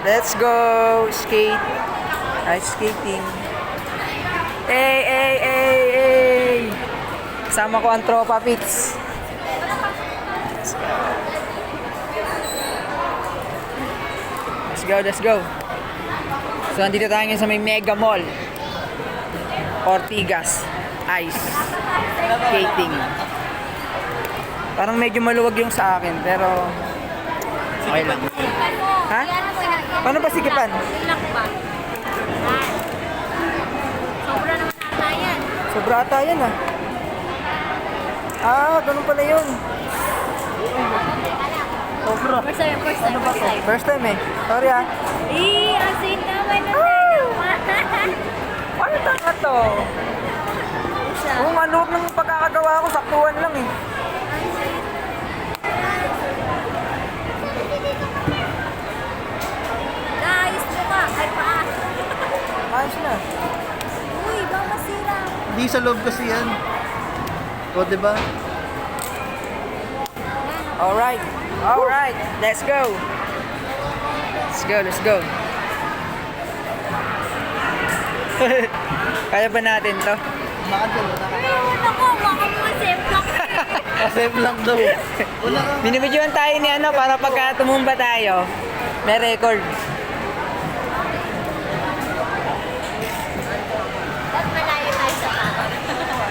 Let's go! Skate! Ice skating. Hey, hey, hey, hey! Kasama ko ang tropa, Pits. Let's go, let's go. So, andito tayo ngayon sa may Mega Mall. Ortigas. Ice skating. Parang medyo maluwag yung sa akin, pero okay lang. Ha? Paano pa sikipan? Lock ba? Sobra naman ata yan. Sobra ata yan ah. Ah, ganun pala yun. Sobra. First time, first time, first time. First time eh. Sorry ah. Ang sweet naman ng dalawa. Ano tanga to? Kung ano ng pagkakagawa ko, saktuhan lang eh. Ayos mo ka, ay paa. Ayos na. Uy, bang masira. Hindi sa loob kasi yan. O, diba? Alright. Alright. Let's go. Let's go, let's go. Kaya ba natin to? Makadalo na. Ayun ako, baka mo safe lock. Save lang daw. Wala ka. Binibidyoan tayo ni ano para pagka tumumba tayo, may record.